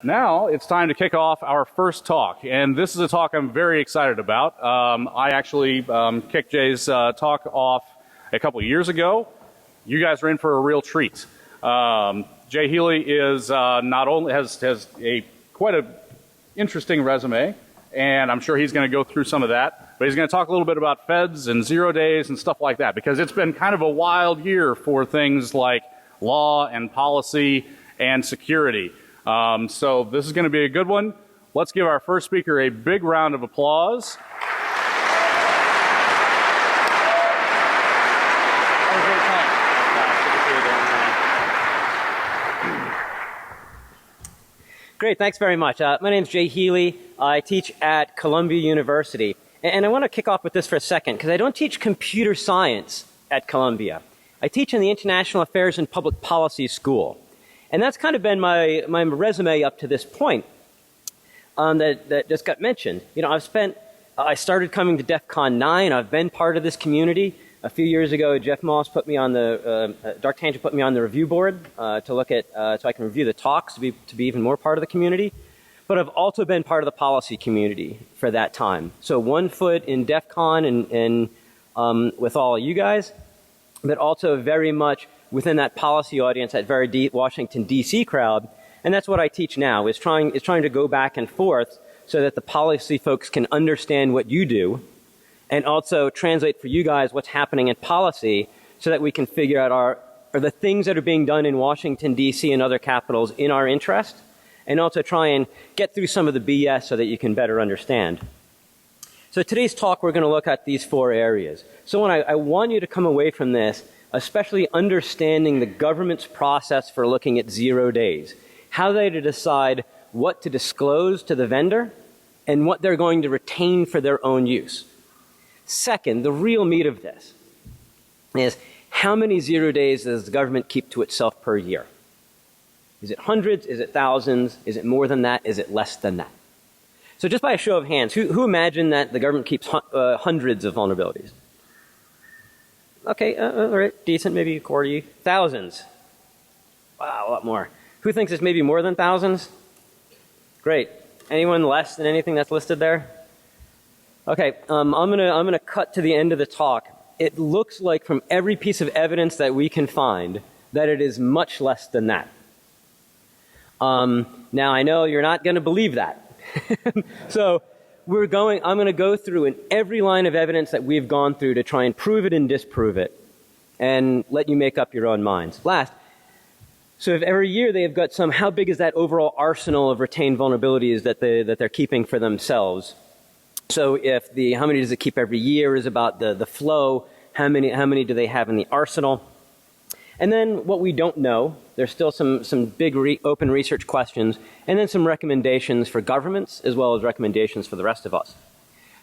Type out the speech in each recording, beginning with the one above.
Now it's time to kick off our first talk, and this is a talk I'm very excited about. I actually kicked Jay's talk off a couple of years ago. You guys are in for a real treat. Jay Healey is not only has quite a interesting resume, and I'm sure he's going to go through some of that, but he's going to talk a little bit about feds and 0 days and stuff like that, because it's been kind of a wild year for things like law and policy and security. So this is going to be a good one. Let's give our first speaker a big round of applause. Great, thanks very much. My name's Jay Healey. I teach at Columbia University. And I want to kick off with this for a second, because I don't teach computer science at Columbia. I teach in the International Affairs and Public Policy School. And that's kind of been my resume up to this point that just got mentioned. You know, I started coming to DEF CON 9. I've been part of this community. A few years ago, Jeff Moss put me on Dark Tangent put me on the review board to look at, so I can review the talks to be even more part of the community. But I've also been part of the policy community for that time. So 1 foot in DEF CON and with all of you guys, but also very much within that policy audience, that very deep Washington, D.C. crowd. And that's what I teach now, is trying to go back and forth so that the policy folks can understand what you do and also translate for you guys what's happening in policy so that we can figure out are the things that are being done in Washington, D.C. and other capitals in our interest, and also try and get through some of the BS so that you can better understand. So today's talk, we're going to look at these 4 areas. So I want you to come away from this especially understanding the government's process for looking at 0 days, how they decide what to disclose to the vendor and what they're going to retain for their own use. Second, the real meat of this is how many 0 days does the government keep to itself per year? Is it hundreds? Is it thousands? Is it more than that? Is it less than that? So just by a show of hands, who imagined that the government keeps hundreds of vulnerabilities? Okay, all right, decent, maybe 40. Thousands. Wow, a lot more. Who thinks it's maybe more than thousands? Great. Anyone less than anything that's listed there? Okay, I'm gonna cut to the end of the talk. It looks like from every piece of evidence that we can find that it is much less than that. Now I know you're not going to believe that. So I'm going to go through in every line of evidence that we've gone through to try and prove it and disprove it and let you make up your own minds. Last, so if every year they have got how big is that overall arsenal of retained vulnerabilities that they're keeping for themselves? So if how many does it keep every year is about the flow, how many do they have in the arsenal? And then what we don't know, there's still some big open research questions, and then some recommendations for governments as well as recommendations for the rest of us.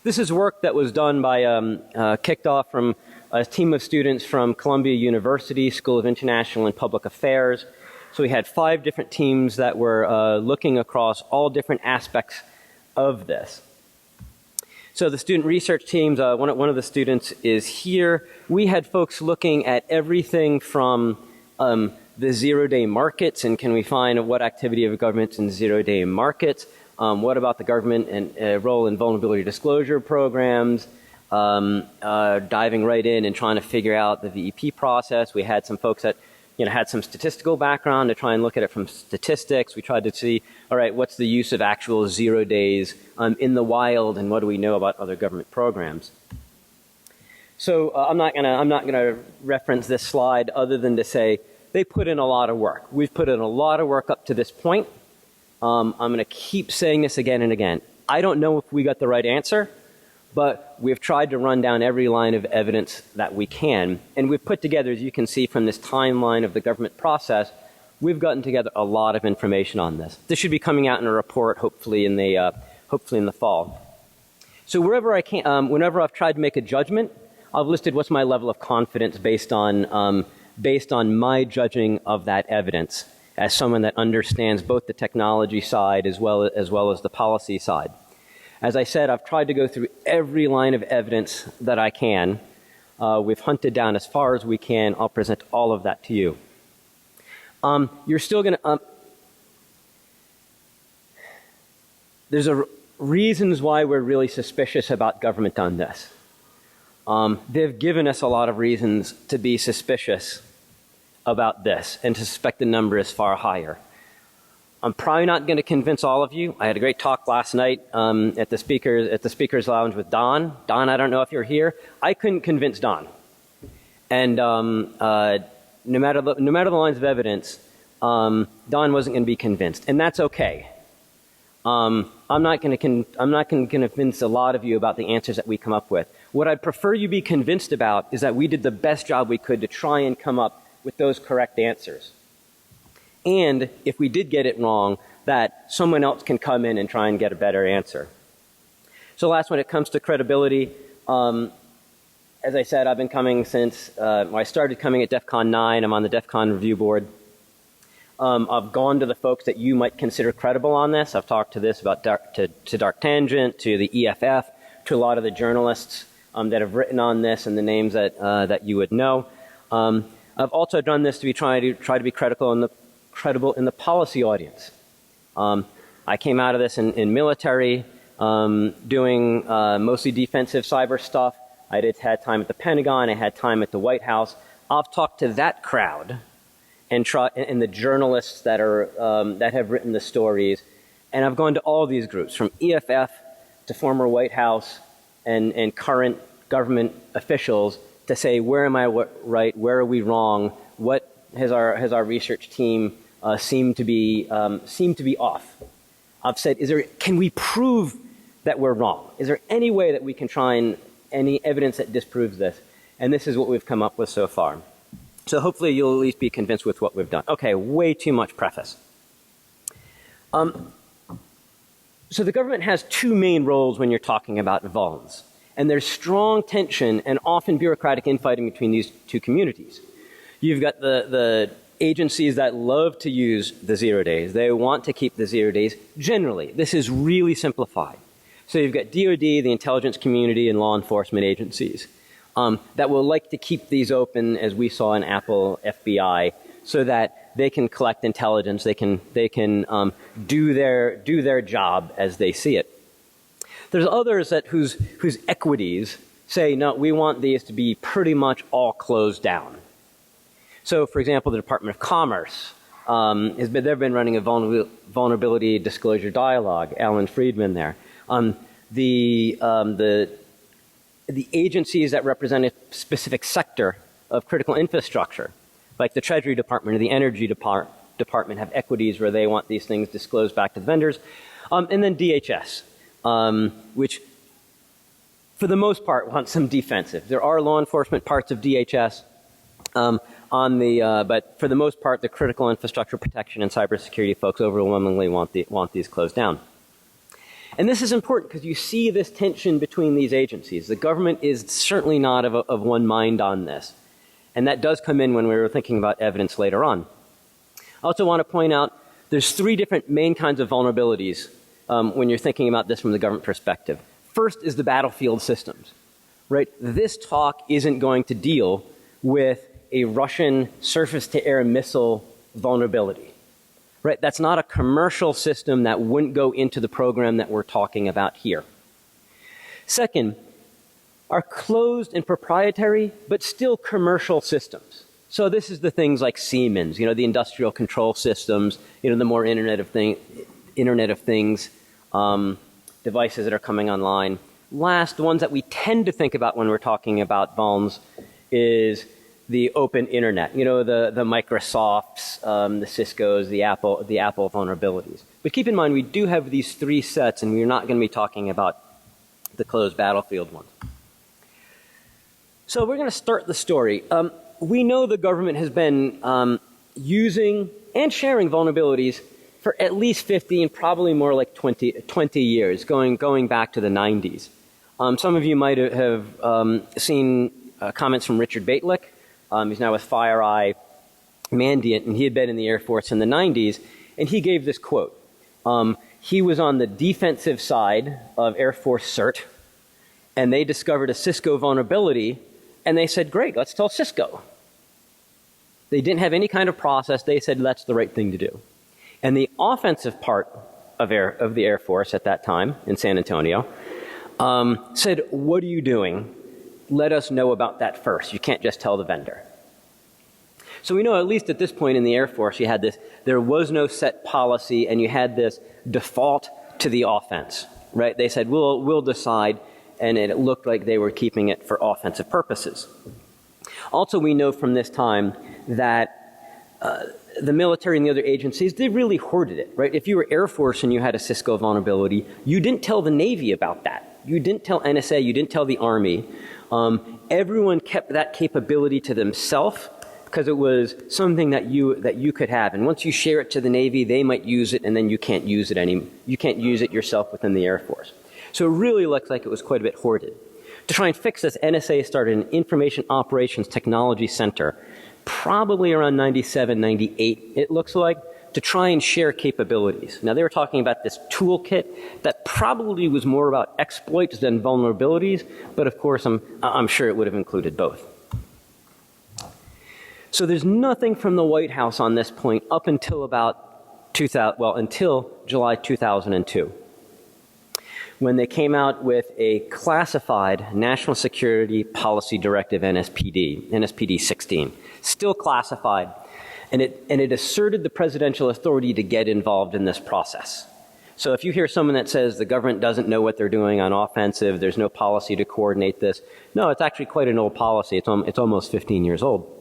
This is work that was done by, kicked off from a team of students from Columbia University School of International and Public Affairs. So we had 5 different teams that were looking across all different aspects of this. So the student research teams, one of the students is here. We had folks looking at everything from the 0 day markets, and can we find what activity of governments in 0 day markets? What about the government and role in vulnerability disclosure programs? Diving right in and trying to figure out the VEP process. We had some folks that had some statistical background to try and look at it from statistics. We tried to see, all right, what's the use of actual 0 days in the wild, and what do we know about other government programs? So I'm not gonna reference this slide other than to say they put in a lot of work. We've put in a lot of work up to this point. I'm gonna keep saying this again and again. I don't know if we got the right answer, but we've tried to run down every line of evidence that we can. And we've put together, as you can see from this timeline of the government process, we've gotten together a lot of information on this. This should be coming out in a report, hopefully in the fall. So wherever I can, whenever I've tried to make a judgment, I've listed what's my level of confidence based on my judging of that evidence as someone that understands both the technology side as well as the policy side. As I said, I've tried to go through every line of evidence that I can. We've hunted down as far as we can. I'll present all of that to you. You're still going to... there's reasons why we're really suspicious about government on this. They've given us a lot of reasons to be suspicious about this and to suspect the number is far higher. I'm probably not going to convince all of you. I had a great talk last night at the speakers lounge with Don. Don, I don't know if you're here. I couldn't convince Don. And no matter the lines of evidence, Don wasn't going to be convinced, and that's okay. I'm not going to convince a lot of you about the answers that we come up with. What I'd prefer you be convinced about is that we did the best job we could to try and come up with those correct answers. And if we did get it wrong, that someone else can come in and try and get a better answer. So last, when it comes to credibility, as I said, I've been coming since I started coming at DEF CON 9. I'm on the DEF CON review board. I've gone to the folks that you might consider credible on this. I've talked to this about to Dark Tangent, to the EFF, to a lot of the journalists that have written on this and the names that you would know. I've also done this to try to be credible in the policy audience. I came out of this in military, doing mostly defensive cyber stuff. I had time at the Pentagon. I had time at the White House. I've talked to that crowd and the journalists that have written the stories, and I've gone to all these groups, from EFF to former White House and current government officials, to say, where am I right? Where are we wrong? What has our research team seemed to be off? I've said, can we prove that we're wrong? Is there any way that we can find any evidence that disproves this? And this is what we've come up with so far. So hopefully you'll at least be convinced with what we've done. Okay, way too much preface. So the government has two main roles when you're talking about vulns. And there's strong tension and often bureaucratic infighting between these two communities. You've got the agencies that love to use the 0 days. They want to keep the 0 days. Generally, this is really simplified. So you've got DoD, the intelligence community, and law enforcement agencies that will like to keep these open, as we saw in Apple FBI, so that they can collect intelligence. They can do their job as they see it. There's others whose equities say, no, we want these to be pretty much all closed down. So, for example, the Department of Commerce they've been running a vulnerability disclosure dialogue. Alan Friedman there. The agencies that represent a specific sector of critical infrastructure, like the Treasury Department or the Energy Department, have equities where they want these things disclosed back to the vendors. And then DHS, which for the most part wants some defensive. There are law enforcement parts of DHS, but for the most part, the critical infrastructure protection and cybersecurity folks overwhelmingly want these closed down. And this is important because you see this tension between these agencies. The government is certainly not of one mind on this. And that does come in when we were thinking about evidence later on. I also want to point out there's three different main kinds of vulnerabilities when you're thinking about this from the government perspective. First is the battlefield systems, right? This talk isn't going to deal with a Russian surface-to-air missile vulnerability. Right, that's not a commercial system that wouldn't go into the program that we're talking about here. Second, are closed and proprietary, but still commercial systems. So this is the things like Siemens, the industrial control systems, the more Internet of Things devices that are coming online. Last, the ones that we tend to think about when we're talking about vulns is the open internet, the Microsofts, the Ciscos, the Apple vulnerabilities. But keep in mind, we do have these three sets, and we're not going to be talking about the closed battlefield ones. So we're going to start the story. We know the government has been using and sharing vulnerabilities for at least 50 and probably more like 20 years, going back to the 90s. Some of you might have seen comments from Richard Baitlick. He's now with FireEye Mandiant, and he had been in the Air Force in the 90s, and he gave this quote. He was on the defensive side of Air Force CERT, and they discovered a Cisco vulnerability, and they said, great, let's tell Cisco. They didn't have any kind of process. They said, that's the right thing to do. And the offensive part of the Air Force at that time in San Antonio, said, "What are you doing? Let us know about that first. You can't just tell the vendor." So we know at least at this point in the Air Force you had this, there was no set policy and you had this default to the offense, right? They said, we'll decide, and it looked like they were keeping it for offensive purposes. Also, we know from this time that the military and the other agencies, they really hoarded it, right? If you were Air Force and you had a Cisco vulnerability, you didn't tell the Navy about that. You didn't tell NSA, you didn't tell the Army. Everyone kept that capability to themselves because it was something that you could have. And once you share it to the Navy, they might use it, and then you can't use it you can't use it yourself within the Air Force. So it really looks like it was quite a bit hoarded. To try and fix this, NSA started an Information Operations Technology Center, probably around 97, 98, it looks like, to try and share capabilities. Now, they were talking about this toolkit that probably was more about exploits than vulnerabilities, but of course, I'm sure it would have included both. So there's nothing from the White House on this point up until until July 2002, when they came out with a classified National Security Policy Directive, NSPD 16, still classified, and it asserted the presidential authority to get involved in this process. So if you hear someone that says the government doesn't know what they're doing on offensive, there's no policy to coordinate this, no, it's actually quite an old policy. It's almost 15 years old.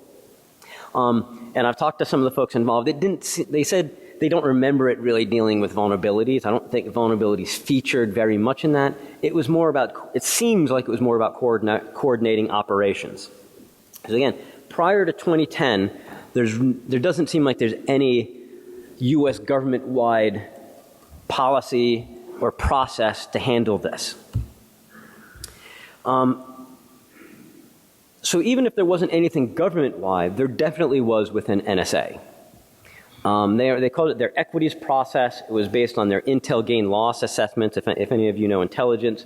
And I've talked to some of the folks involved. They said they don't remember it really dealing with vulnerabilities. I don't think vulnerabilities featured very much in that. It seems like it was more about coordinating operations. Because again, prior to 2010, there doesn't seem like there's any U.S. government-wide policy or process to handle this. So even if there wasn't anything government-wide, there definitely was within NSA. They called it their equities process. It was based on their intel gain loss assessments. If any of you know intelligence,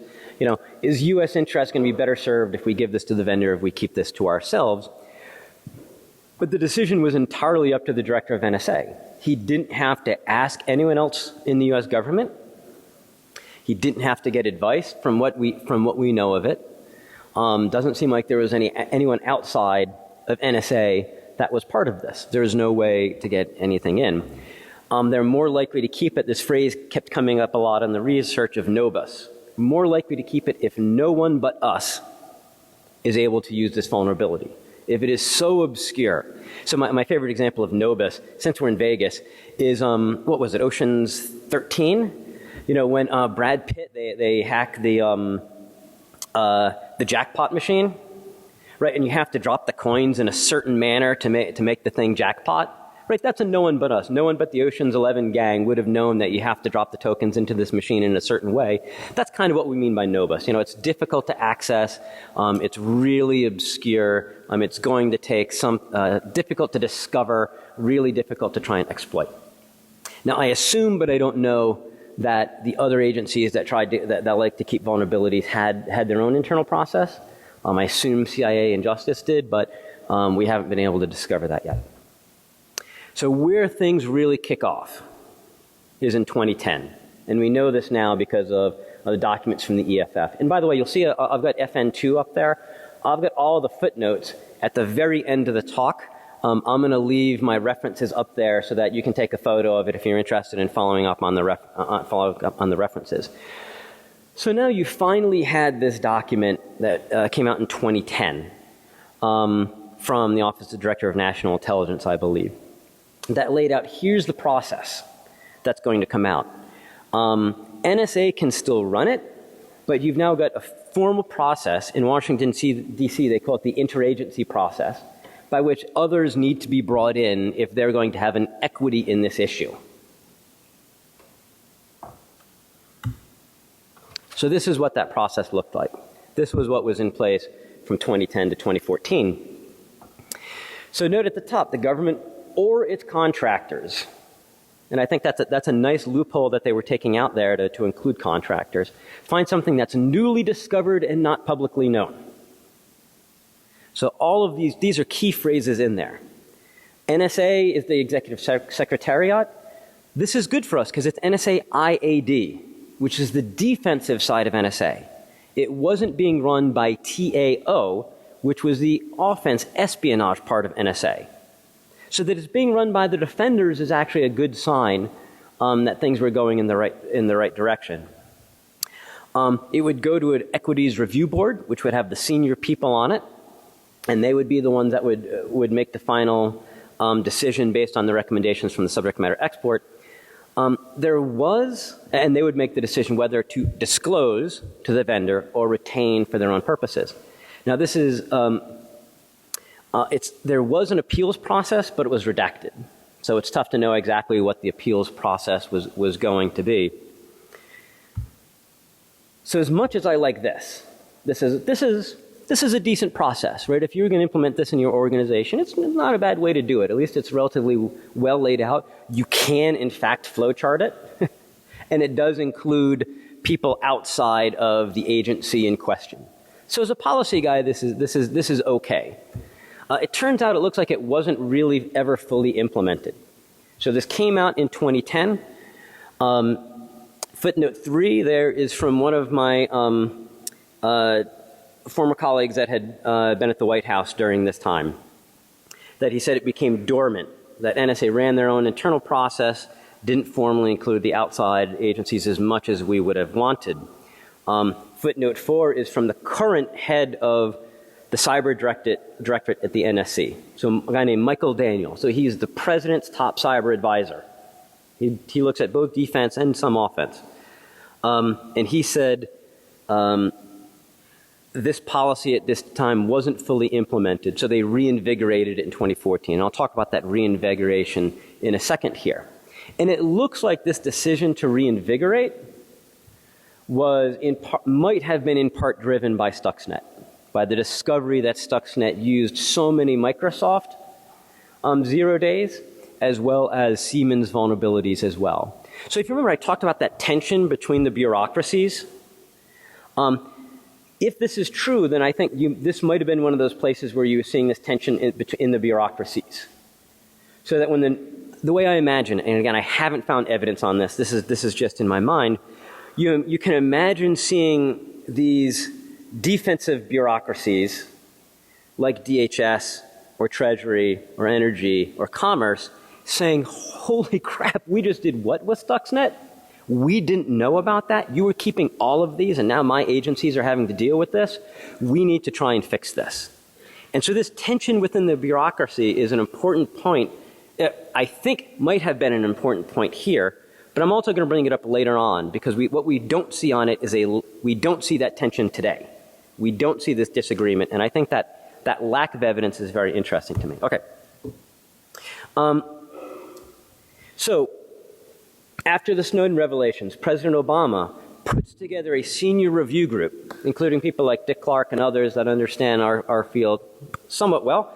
is U.S. interest going to be better served if we give this to the vendor, if we keep this to ourselves? But the decision was entirely up to the director of NSA. He didn't have to ask anyone else in the U.S. government. He didn't have to get advice from what we know of it. Doesn't seem like there was anyone outside of NSA that was part of this. There is no way to get anything in. They're more likely to keep it. This phrase kept coming up a lot in the research of Nobus. More likely to keep it if no one but us is able to use this vulnerability. If it is so obscure. So my favorite example of Nobus, since we're in Vegas, is, what was it, Ocean's 13? When Brad Pitt, they hack the jackpot machine, right? And you have to drop the coins in a certain manner to make the thing jackpot, right? That's a no one but us. No one but the Ocean's 11 gang would have known that you have to drop the tokens into this machine in a certain way. That's kind of what we mean by Nobus. It's difficult to access. It's really obscure. It's going to take difficult to discover, really difficult to try and exploit. Now, I assume, but I don't know, that the other agencies that that like to keep vulnerabilities had their own internal process. I assume CIA and Justice did, but we haven't been able to discover that yet. So where things really kick off is in 2010. And we know this now because of the documents from the EFF. And by the way, you'll see I've got FN2 up there. I've got all the footnotes at the very end of the talk. I'm going to leave my references up there so that you can take a photo of it if you're interested in following up on the references. So now you finally had this document that came out in 2010 from the Office of the Director of National Intelligence, I believe, that laid out here's the process that's going to come out. NSA can still run it, but you've now got a formal process in Washington, D.C. They call it the interagency process, by which others need to be brought in if they're going to have an equity in this issue. So this is what that process looked like. This was what was in place from 2010 to 2014. So note at the top, the government or its contractors, and I think that's a nice loophole that they were taking out there to include contractors, find something that's newly discovered and not publicly known. So all of these are key phrases in there. NSA is the executive secretariat. This is good for us because it's NSA IAD, which is the defensive side of NSA. It wasn't being run by TAO, which was the offense espionage part of NSA. So that it's being run by the defenders is actually a good sign that things were going in the right direction. It would go to an equities review board, which would have the senior people on it, and they would be the ones that would make the final decision based on the recommendations from the subject matter expert. And they would make the decision whether to disclose to the vendor or retain for their own purposes. Now this is, there was an appeals process, but it was redacted. So it's tough to know exactly what the appeals process was going to be. So as much as I like this is a decent process, right? If you're going to implement this in your organization, it's not a bad way to do it. At least it's relatively well laid out. You can, in fact, flowchart it. And it does include people outside of the agency in question. So as a policy guy, this is okay. It turns out it looks like it wasn't really ever fully implemented. So this came out in 2010. Footnote 3 there is from one of my former colleagues that had been at the White House during this time, that he said it became dormant, that NSA ran their own internal process, didn't formally include the outside agencies as much as we would have wanted. Footnote 4 is from the current head of the cyber directorate at the NSC, so a guy named Michael Daniel. So he's the president's top cyber advisor. He looks at both defense and some offense. And he said this policy at this time wasn't fully implemented, so they reinvigorated it in 2014. And I'll talk about that reinvigoration in a second here. And it looks like this decision to reinvigorate was might have been in part driven by Stuxnet, by the discovery that Stuxnet used so many Microsoft 0 days, as well as Siemens vulnerabilities as well. So if you remember, I talked about that tension between the bureaucracies. If this is true, then I think this might have been one of those places where you were seeing this tension in the bureaucracies. So that when the way I imagine, and again, I haven't found evidence on this, this is just in my mind, you can imagine seeing these defensive bureaucracies like DHS or Treasury or Energy or Commerce saying, holy crap, we just did what with Stuxnet? We didn't know about that. You were keeping all of these and now my agencies are having to deal with this. We need to try and fix this. And so this tension within the bureaucracy is an important point. I think might have been an important point here, but I'm also going to bring it up later on because what we don't see on it is we don't see that tension today. We don't see this disagreement, and I think that lack of evidence is very interesting to me. Okay. So after the Snowden revelations, President Obama puts together a senior review group, including people like Dick Clark and others that understand our field somewhat well,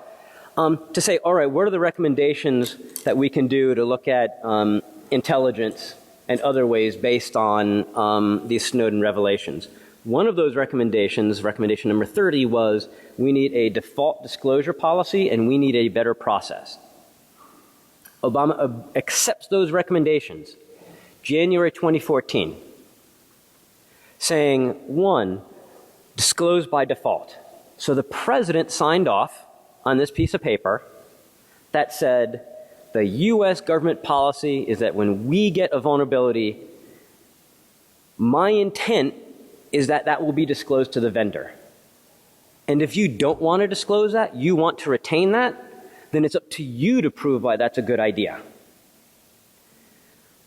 to say, all right, what are the recommendations that we can do to look at intelligence and other ways based on these Snowden revelations. One of those recommendations, recommendation number 30, was we need a default disclosure policy and we need a better process. Obama accepts those recommendations, January 2014, saying, 1, disclose by default. So the president signed off on this piece of paper that said the U.S. government policy is that when we get a vulnerability, my intent is that that will be disclosed to the vendor. And if you don't want to disclose that, you want to retain that, then it's up to you to prove why that's a good idea.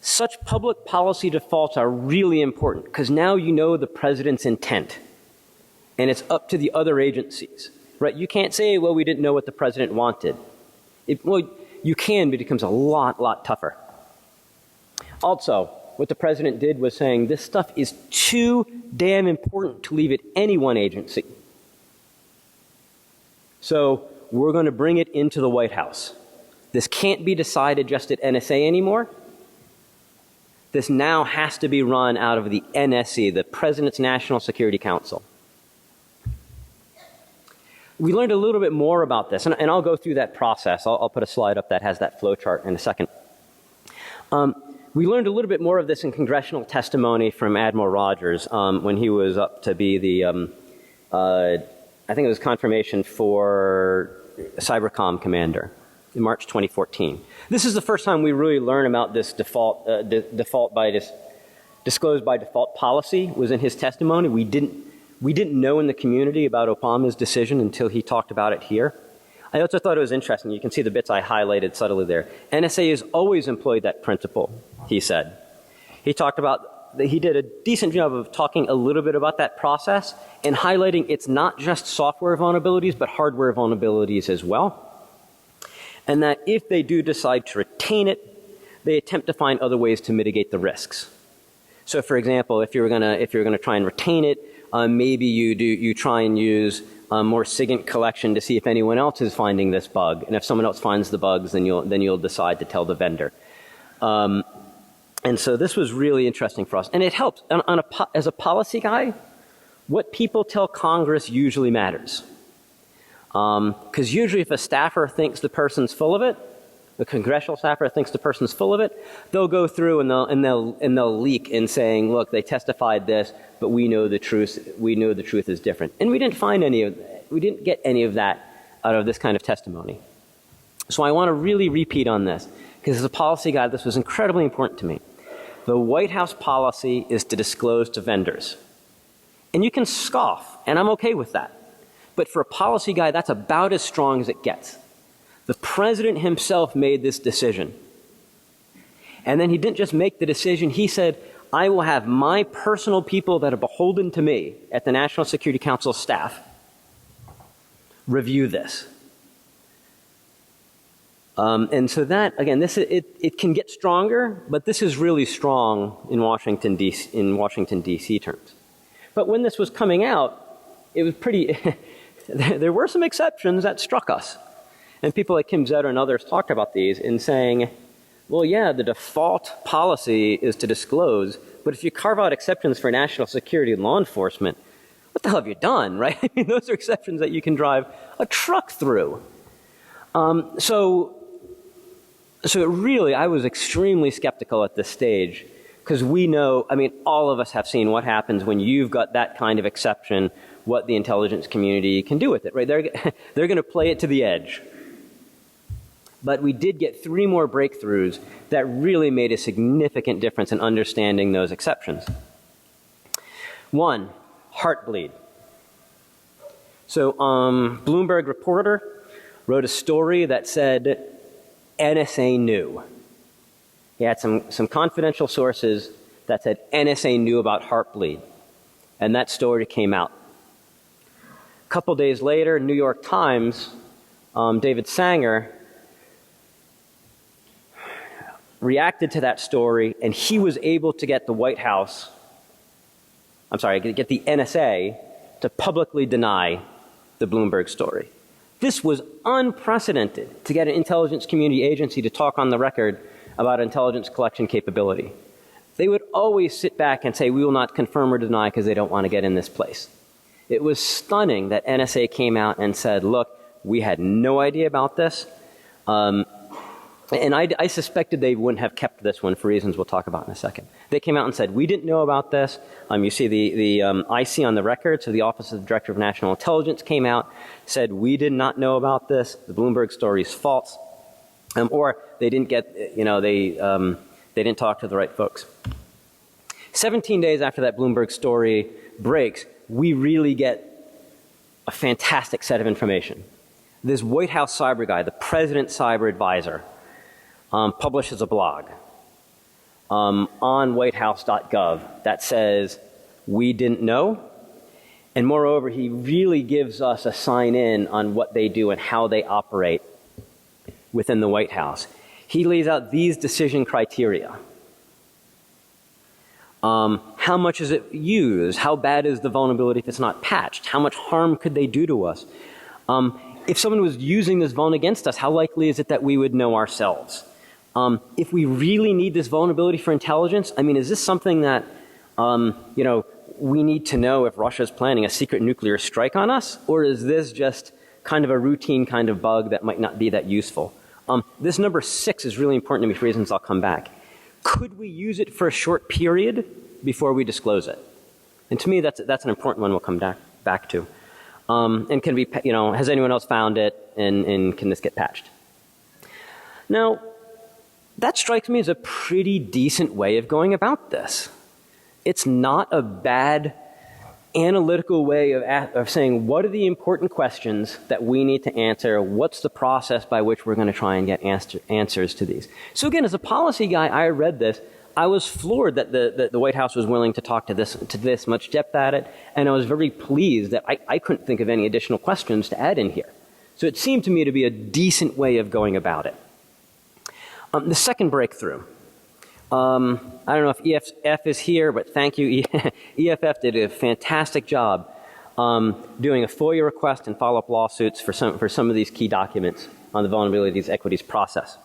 Such public policy defaults are really important because now you know the president's intent. And it's up to the other agencies, right? You can't say, well, we didn't know what the president wanted. Well, you can, but it becomes a lot tougher. Also, what the president did was saying this stuff is too damn important to leave at any one agency. So we're going to bring it into the White House. This can't be decided just at NSA anymore. This now has to be run out of the NSC, the President's National Security Council. We learned a little bit more about this, and I'll go through that process. I'll put a slide up that has that flow chart in a second. We learned a little bit more of this in congressional testimony from Admiral Rogers when he was up to be the, I think it was confirmation for Cybercom commander in March 2014. This is the first time we really learn about this disclosed by default policy was in his testimony. We didn't know in the community about Obama's decision until he talked about it here. I also thought it was interesting. You can see the bits I highlighted subtly there. NSA has always employed that principle, he said. He talked about, he did a decent job of talking a little bit about that process and highlighting it's not just software vulnerabilities, but hardware vulnerabilities as well. And that if they do decide to retain it, they attempt to find other ways to mitigate the risks. So for example, if you're gonna try and retain it, maybe you try and use more SIGINT collection to see if anyone else is finding this bug. And if someone else finds the bugs, then you'll decide to tell the vendor. And so this was really interesting for us. And it helps. As a policy guy, what people tell Congress usually matters. Because usually if a staffer thinks the person's full of it, the congressional staffer thinks the person's full of it, they'll go through and they'll leak in saying, look, they testified this, but we know the truth. We know the truth is different. And we didn't get any of that out of this kind of testimony. So I want to really repeat on this, because as a policy guy, this was incredibly important to me. The White House policy is to disclose to vendors. And you can scoff, and I'm okay with that. But for a policy guy, that's about as strong as it gets. The president himself made this decision. And then he didn't just make the decision, he said, I will have my personal people that are beholden to me at the National Security Council staff review this. And so that, again, it can get stronger, but this is really strong in Washington, D.C. terms. But when this was coming out, it was pretty, there were some exceptions that struck us. And people like Kim Zetter and others talked about these in saying, well, yeah, the default policy is to disclose, but if you carve out exceptions for national security and law enforcement, what the hell have you done, right? I mean, those are exceptions that you can drive a truck through. So it really, I was extremely skeptical at this stage, because we know, I mean, all of us have seen what happens when you've got that kind of exception, what the intelligence community can do with it, right? They're going to play it to the edge. But we did get 3 more breakthroughs that really made a significant difference in understanding those exceptions. 1, Heartbleed. So Bloomberg reporter wrote a story that said NSA knew. He had some confidential sources that said NSA knew about Heartbleed. And that story came out. A couple days later, New York Times, David Sanger reacted to that story, and he was able to get the White House, get the NSA to publicly deny the Bloomberg story. This was unprecedented to get an intelligence community agency to talk on the record about intelligence collection capability. They would always sit back and say, we will not confirm or deny because they don't want to get in this place. It was stunning that NSA came out and said, look, we had no idea about this. And I suspected they wouldn't have kept this one for reasons we'll talk about in a second. They came out and said, we didn't know about this. You see the IC on the record, so the Office of the Director of National Intelligence came out, said we did not know about this. The Bloomberg story is false. Or they didn't get, they didn't talk to the right folks. 17 days after that Bloomberg story breaks, we really get a fantastic set of information. This White House cyber guy, the President's cyber advisor, publishes a blog on whitehouse.gov that says, we didn't know. And moreover, he really gives us a sign in on what they do and how they operate within the White House. He lays out these decision criteria. How much is it used? How bad is the vulnerability if it's not patched? How much harm could they do to us? If someone was using this vuln against us, how likely is it that we would know ourselves? If we really need this vulnerability for intelligence, I mean, is this something that, we need to know if Russia's planning a secret nuclear strike on us? Or is this just kind of a routine kind of bug that might not be that useful? This number 6 is really important to me for reasons I'll come back. Could we use it for a short period before we disclose it? And to me, that's an important one we'll come back to. And can we, has anyone else found it, and can this get patched? Now, that strikes me as a pretty decent way of going about this. It's not a bad analytical way of saying, what are the important questions that we need to answer? What's the process by which we're going to try and get answers to these? So again, as a policy guy, I read this. I was floored that the White House was willing to talk to this much depth at it, and I was very pleased that I couldn't think of any additional questions to add in here. So it seemed to me to be a decent way of going about it. The second breakthrough. I don't know if EFF is here, but thank you. EFF did a fantastic job doing a FOIA request and follow-up lawsuits for some of these key documents on the vulnerabilities equities process.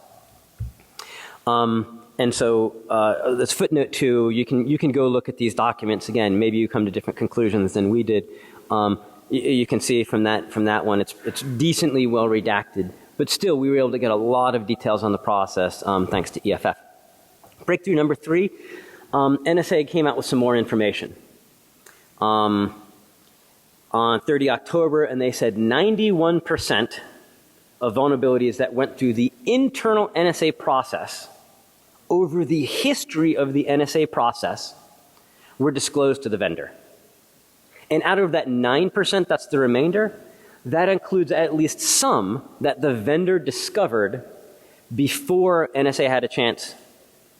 And so this footnote 2, you can go look at these documents again. Maybe you come to different conclusions than we did. You can see from that one, it's decently well redacted, but still we were able to get a lot of details on the process thanks to EFF. Breakthrough number 3, NSA came out with some more information on 30 October, and they said 91% of vulnerabilities that went through the internal NSA process over the history of the NSA process were disclosed to the vendor. And out of that 9%, that's the remainder, that includes at least some that the vendor discovered before NSA had a chance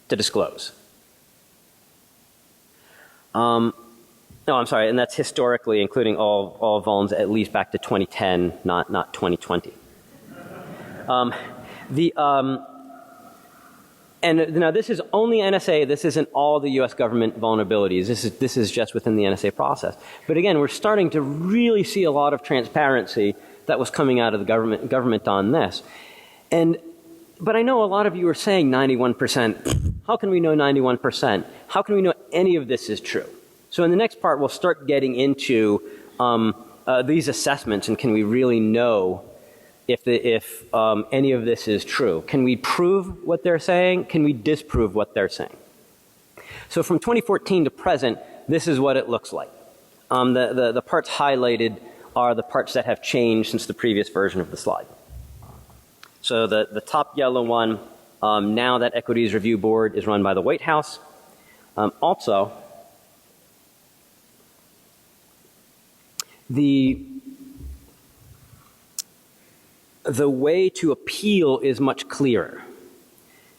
to disclose. No, I'm sorry, and that's historically, including all vulns at least back to 2010, not 2020. And now this is only NSA. This isn't all the U.S. government vulnerabilities. This is just within the NSA process. But again, we're starting to really see a lot of transparency that was coming out of the government on this. But I know a lot of you are saying 91%. How can we know 91%? How can we know any of this is true? So in the next part, we'll start getting into these assessments, and can we really know if any of this is true? Can we prove what they're saying? Can we disprove what they're saying? So from 2014 to present, this is what it looks like. The parts highlighted are the parts that have changed since the previous version of the slide. So the top yellow one, now that Equities Review Board is run by the White House. Also, the way to appeal is much clearer,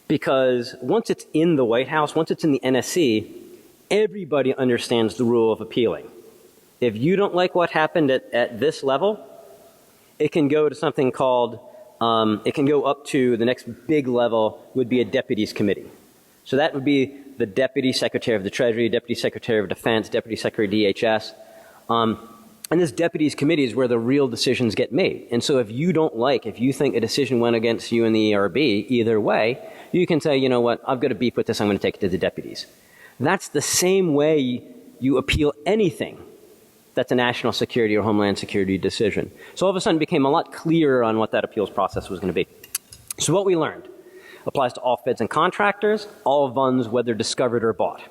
because once it's in the White House, once it's in the NSC, everybody understands the rule of appealing. If you don't like what happened at this level, it can go to something called, it can go up to the next big level would be a deputies committee. So that would be the Deputy Secretary of the Treasury, Deputy Secretary of Defense, Deputy Secretary of DHS. And this deputies committee is where the real decisions get made. And so if you think a decision went against you in the ERB, either way, you can say, you know what, I've got a beef with this, I'm going to take it to the deputies. That's the same way you appeal anything that's a national security or homeland security decision. So all of a sudden it became a lot clearer on what that appeals process was going to be. So what we learned applies to all feds and contractors, all vulns, whether discovered or bought.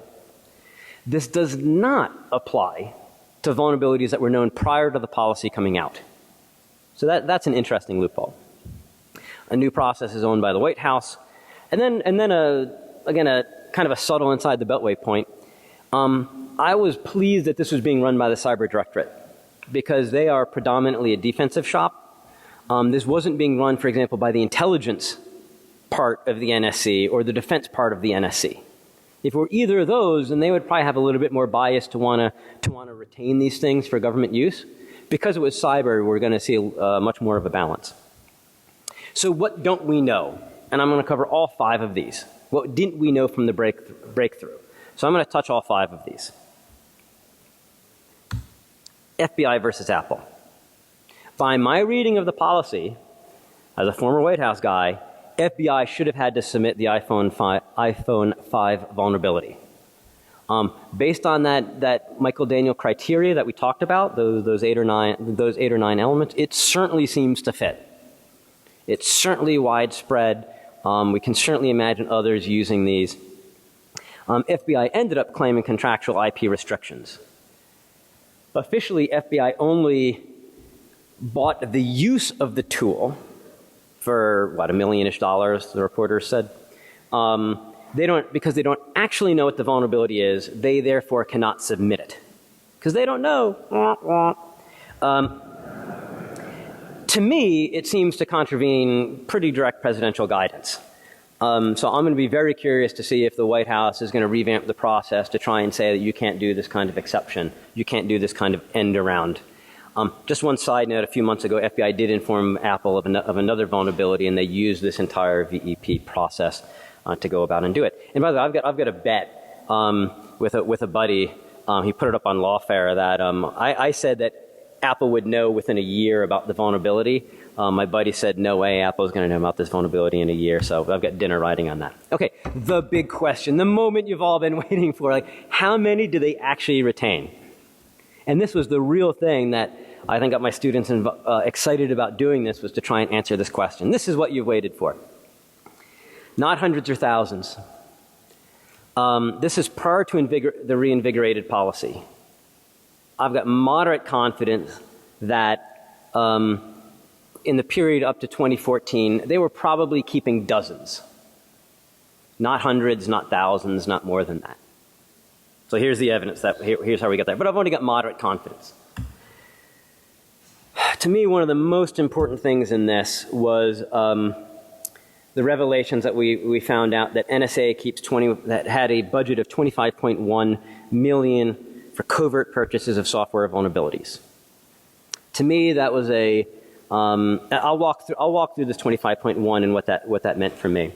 This does not apply to vulnerabilities that were known prior to the policy coming out. So that's an interesting loophole. A new process is owned by the White House. And then again, a kind of a subtle inside the beltway point. I was pleased that this was being run by the Cyber Directorate, because they are predominantly a defensive shop. This wasn't being run, for example, by the intelligence part of the NSC or the defense part of the NSC. If it were either of those, then they would probably have a little bit more bias to want to retain these things for government use. Because it was cyber, we're going to see much more of a balance. So what don't we know? And I'm going to cover all 5 of these. What didn't we know from the breakthrough? So I'm going to touch all 5 of these. FBI versus Apple. By my reading of the policy, as a former White House guy, FBI should have had to submit the iPhone 5 vulnerability. Based on that Michael Daniel criteria that we talked about, those 8 or 9 elements, it certainly seems to fit. It's certainly widespread. We can certainly imagine others using these. FBI ended up claiming contractual IP restrictions. Officially, FBI only bought the use of the tool for, what, $1 million-ish, the reporters said. Because they don't actually know what the vulnerability is, they therefore cannot submit it. Because they don't know. To me, it seems to contravene pretty direct presidential guidance. So I'm going to be very curious to see if the White House is going to revamp the process to try and say that you can't do this kind of exception. You can't do this kind of end around. Just one side note, a few months ago, FBI did inform Apple of another vulnerability, and they used this entire VEP process to go about and do it. And by the way, I've got a bet with a buddy. He put it up on Lawfare that I said that Apple would know within a year about the vulnerability. My buddy said, no way, Apple's going to know about this vulnerability in a year. So I've got dinner riding on that. Okay, the big question, the moment you've all been waiting for, like, how many do they actually retain? And this was the real thing that I think got my students excited about doing this, was to try and answer this question. This is what you've waited for. Not hundreds or thousands. This is prior to the reinvigorated policy. I've got moderate confidence that in the period up to 2014, they were probably keeping dozens. Not hundreds, not thousands, not more than that. So here's the evidence here's how we get there. But I've only got moderate confidence. To me, one of the most important things in this was the revelations that we found out that NSA keeps that had a budget of $25.1 million for covert purchases of software vulnerabilities. To me, that was I'll walk through this 25.1 and what that meant for me.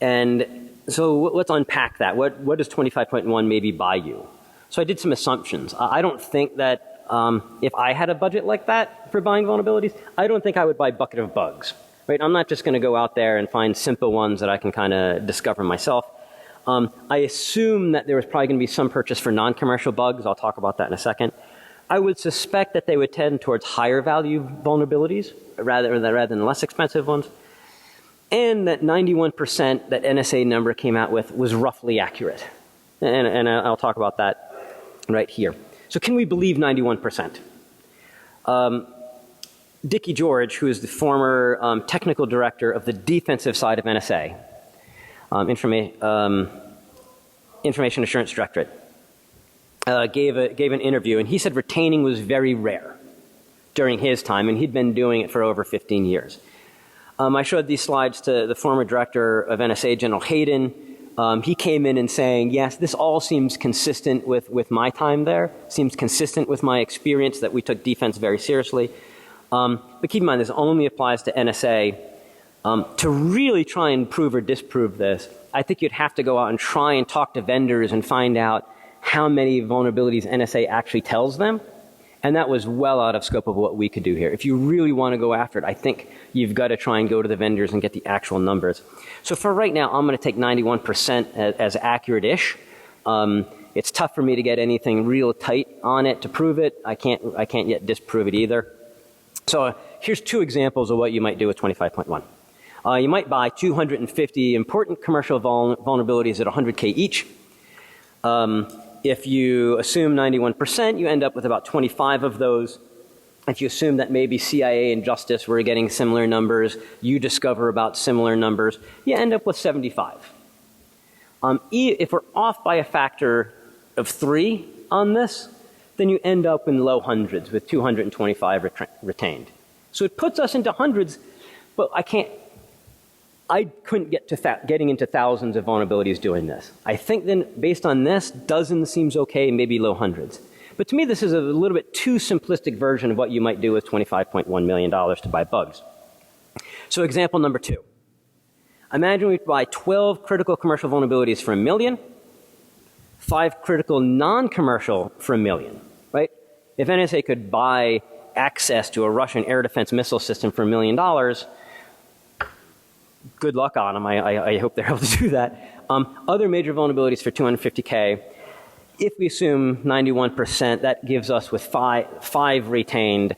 And so let's unpack that. What does 25.1 maybe buy you? So I did some assumptions. I don't think that if I had a budget like that for buying vulnerabilities, I don't think I would buy a bucket of bugs. Right? I'm not just going to go out there and find simple ones that I can kind of discover myself. I assume that there was probably going to be some purchase for non-commercial bugs. I'll talk about that in a second. I would suspect that they would tend towards higher value vulnerabilities rather than less expensive ones. And that 91% that NSA number came out with was roughly accurate. And I'll talk about that right here. So can we believe 91%? Dickie George, who is the former technical director of the defensive side of NSA, Information Assurance Directorate, gave an interview, and he said retaining was very rare during his time, and he'd been doing it for over 15 years. I showed these slides to the former director of NSA, General Hayden. He came in and saying, yes, this all seems consistent with my time there, seems consistent with my experience that we took defense very seriously. But keep in mind, this only applies to NSA. To really try and prove or disprove this, I think you'd have to go out and try and talk to vendors and find out how many vulnerabilities NSA actually tells them. And that was well out of scope of what we could do here. If you really want to go after it, I think you've got to try and go to the vendors and get the actual numbers. So for right now, I'm going to take 91% as accurate-ish. It's tough for me to get anything real tight on it to prove it. I can't yet disprove it either. So here's two examples of what you might do with 25.1. You might buy 250 important commercial vulnerabilities at 100K each. If you assume 91%, you end up with about 25 of those. If you assume that maybe CIA and Justice were getting similar numbers, you discover about similar numbers, you end up with 75. If we're off by a factor of 3 on this, then you end up in low hundreds with 225 retained. So it puts us into hundreds, but I couldn't get to getting into thousands of vulnerabilities doing this. I think then, based on this, dozens seems okay, maybe low hundreds. But to me, this is a little bit too simplistic version of what you might do with $25.1 million to buy bugs. So example number 2. Imagine we buy 12 critical commercial vulnerabilities for $1 million, 5 critical non-commercial for $1 million, right? If NSA could buy access to a Russian air defense missile system for $1 million, good luck on them. I hope they're able to do that. Other major vulnerabilities for 250K. If we assume 91%, that gives us with five retained,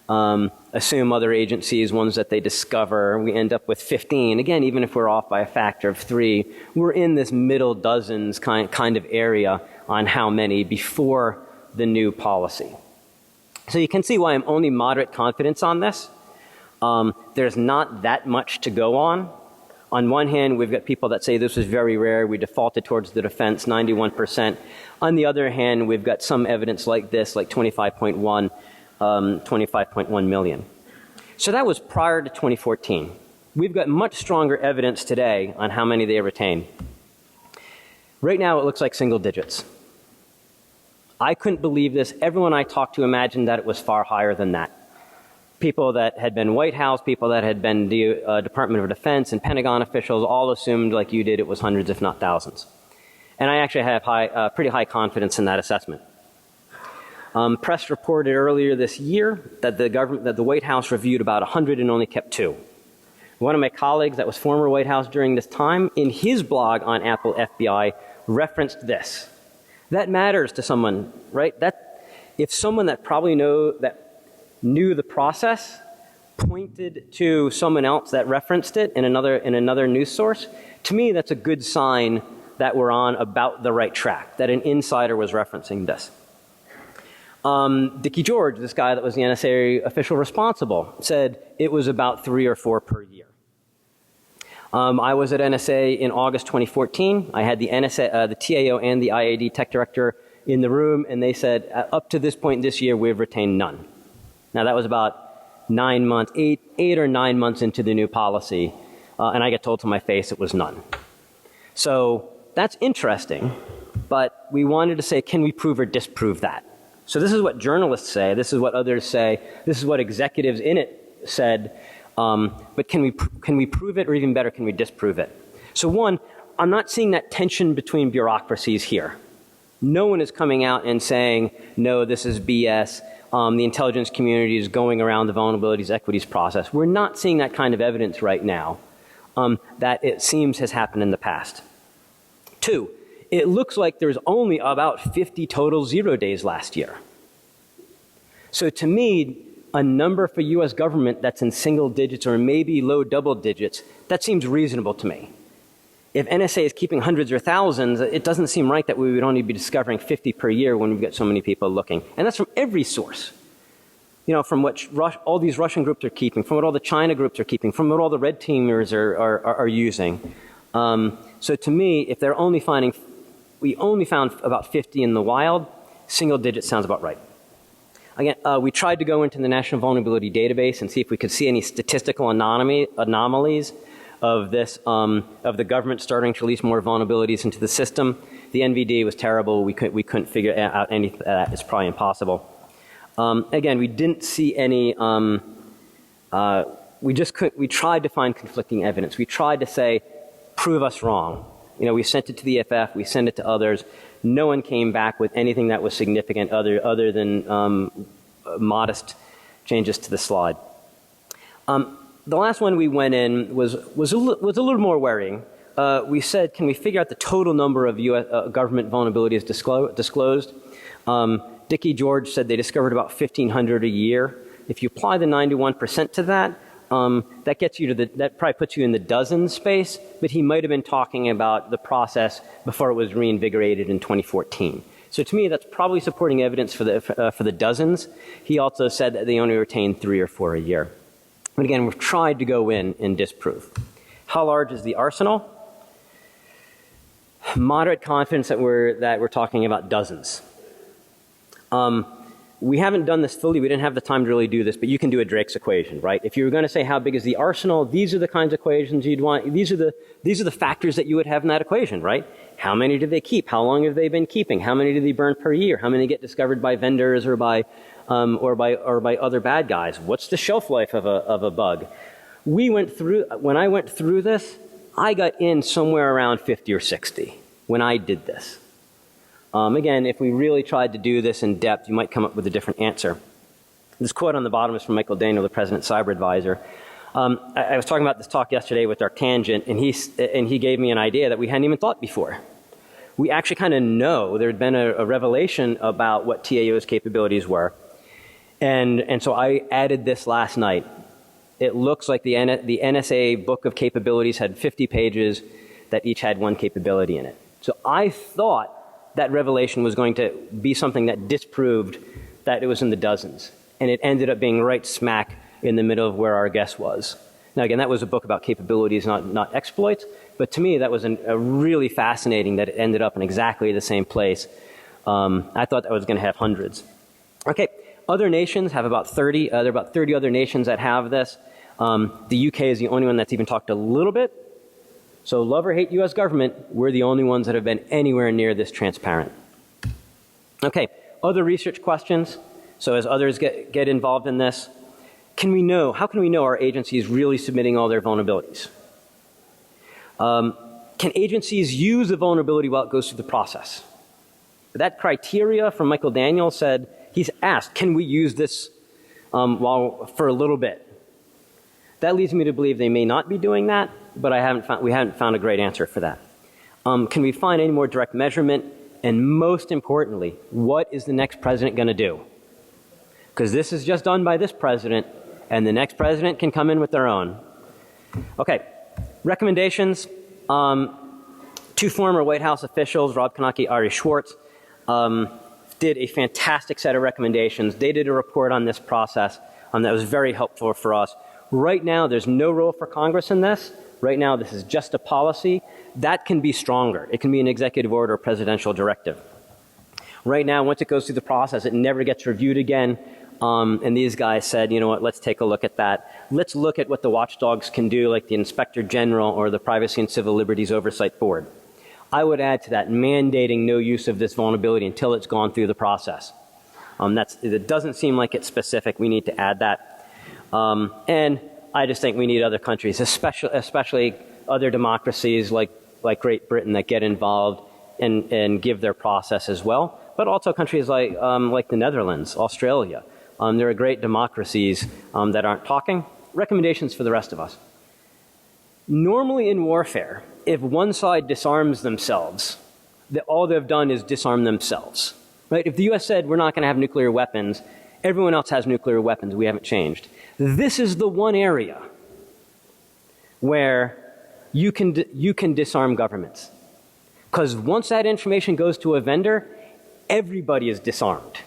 a assume other agencies, ones that they discover, we end up with 15. Again, even if we're off by a factor of 3, we're in this middle dozens kind of area on how many before the new policy. So you can see why I'm only moderate confidence on this. There's not that much to go on. On one hand, we've got people that say this was very rare. We defaulted towards the defense, 91%. On the other hand, we've got some evidence like this, like 25.1 million. So that was prior to 2014. We've got much stronger evidence today on how many they retain. Right now, it looks like single digits. I couldn't believe this. Everyone I talked to imagined that it was far higher than that. People that had been White House, people that had been the Department of Defense and Pentagon officials all assumed, like you did, it was hundreds if not thousands. And I actually have pretty high confidence in that assessment. Press reported earlier this year that the White House reviewed about 100 and only kept 2. One of my colleagues that was former White House during this time, in his blog on Apple FBI, referenced this. That matters to someone, right? That if someone that probably knew the process pointed to someone else that referenced it in another news source, to me that's a good sign that we're on about the right track, that an insider was referencing this. Dickie George, this guy that was the NSA official responsible, said it was about 3 or 4 per year. I was at NSA in August 2014. I had the TAO and the IAD tech director in the room, and they said, up to this point this year, we've retained none. Now, that was about 9 months, 8 or 9 months into the new policy, and I get told to my face it was none. So that's interesting, but we wanted to say, can we prove or disprove that? So this is what journalists say. This is what others say. This is what executives in it said. But can we prove it, or even better, can we disprove it? So one, I'm not seeing that tension between bureaucracies here. No one is coming out and saying, no, this is BS. The intelligence community is going around the vulnerabilities equities process. We're not seeing that kind of evidence right now that it seems has happened in the past. 2, it looks like there's only about 50 total 0 days last year. So to me, a number for U.S. government that's in single digits or maybe low double digits, that seems reasonable to me. If NSA is keeping hundreds or thousands, it doesn't seem right that we would only be discovering 50 per year when we've got so many people looking. And that's from every source. You know, from what all these Russian groups are keeping, from what all the China groups are keeping, from what all the red teamers are using. So to me, if they're only finding, we only found about 50 in the wild, single digit sounds about right. Again, we tried to go into the National Vulnerability Database and see if we could see any statistical anomalies of this, of the government starting to release more vulnerabilities into the system. The NVD was terrible. We couldn't figure out any of that. It's probably impossible. Again, we didn't see any, we tried to find conflicting evidence. We tried to say, prove us wrong. You know, we sent it to the EFF, we sent it to others. No one came back with anything that was significant other than modest changes to the slide. The last one we went in was a little more worrying. We said, can we figure out the total number of US government vulnerabilities disclosed? Dickie George said they discovered about 1,500 a year. If you apply the 91% to that, that gets you to that probably puts you in the dozen space, but he might have been talking about the process before it was reinvigorated in 2014. So to me, that's probably supporting evidence for the dozens. He also said that they only retained 3 or 4 a year. But again, we've tried to go in and disprove. How large is the arsenal? Moderate confidence that we're talking about dozens. We haven't done this fully. We didn't have the time to really do this, but you can do a Drake's equation, right? If you were going to say how big is the arsenal, these are the kinds of equations you'd want. These are the factors that you would have in that equation, right? How many do they keep? How long have they been keeping? How many do they burn per year? How many get discovered by vendors or by other bad guys? What's the shelf life of a bug? When I went through this, I got in somewhere around 50 or 60 when I did this. Again, if we really tried to do this in depth, you might come up with a different answer. This quote on the bottom is from Michael Daniel, the President's cyber advisor. I was talking about this talk yesterday with our tangent, and he gave me an idea that we hadn't even thought before. We actually kind of know there had been a revelation about what TAO's capabilities were. And so I added this last night. It looks like the NSA book of capabilities had 50 pages that each had one capability in it. So I thought that revelation was going to be something that disproved that it was in the dozens. And it ended up being right smack in the middle of where our guess was. Now again, that was a book about capabilities, not exploits. But to me, that was a really fascinating that it ended up in exactly the same place. I thought that was going to have hundreds. Okay, other nations have about 30. There are about 30 other nations that have this. The UK is the only one that's even talked a little bit. So love or hate US government, we're the only ones that have been anywhere near this transparent. Okay, other research questions. So as others get involved in this, how can we know our agencies really submitting all their vulnerabilities? Can agencies use the vulnerability while it goes through the process? That criteria from Michael Daniel said, he's asked, can we use this for a little bit? That leads me to believe they may not be doing that, but we haven't found a great answer for that. Can we find any more direct measurement? And most importantly, what is the next president going to do? Because this is just done by this president, and the next president can come in with their own. Okay, recommendations. Two former White House officials, Rob Konaki, Ari Schwartz, did a fantastic set of recommendations. They did a report on this process that was very helpful for us. Right now, there's no role for Congress in this. Right now, this is just a policy. That can be stronger. It can be an executive order or presidential directive. Right now, once it goes through the process, it never gets reviewed again. And these guys said, you know what, let's take a look at that. Let's look at what the watchdogs can do, like the Inspector General or the Privacy and Civil Liberties Oversight Board. I would add to that mandating no use of this vulnerability until it's gone through the process. It doesn't seem like it's specific. We need to add that. And I just think we need other countries, especially other democracies like Great Britain that get involved and give their process as well. But also countries like the Netherlands, Australia. There are great democracies that aren't talking. Recommendations for the rest of us. Normally in warfare, if one side disarms themselves, all they've done is disarm themselves. Right? If the U.S. said we're not going to have nuclear weapons, everyone else has nuclear weapons. We haven't changed. This is the one area where you can disarm governments. Because once that information goes to a vendor, everybody is disarmed.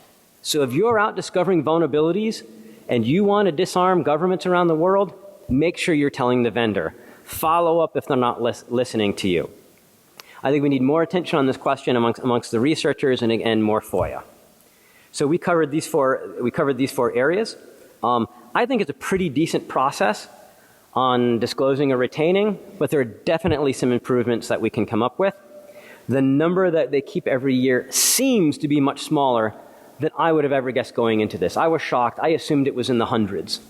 So if you're out discovering vulnerabilities and you want to disarm governments around the world, make sure you're telling the vendor. Follow up if they're not listening to you. I think we need more attention on this question amongst the researchers and more FOIA. So we covered these four areas. I think it's a pretty decent process on disclosing or retaining, but there are definitely some improvements that we can come up with. The number that they keep every year seems to be much smaller than I would have ever guessed going into this. I was shocked. I assumed it was in the hundreds.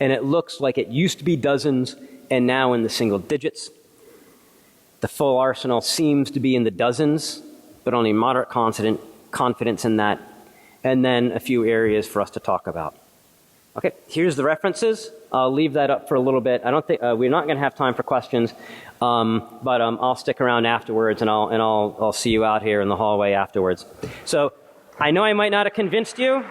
And it looks like it used to be dozens and now in the single digits. The full arsenal seems to be in the dozens, but only moderate confidence in that. And then a few areas for us to talk about. Okay, here's the references. I'll leave that up for a little bit. I don't think we're not going to have time for questions, but I'll stick around afterwards, and I'll see you out here in the hallway afterwards. So I know I might not have convinced you.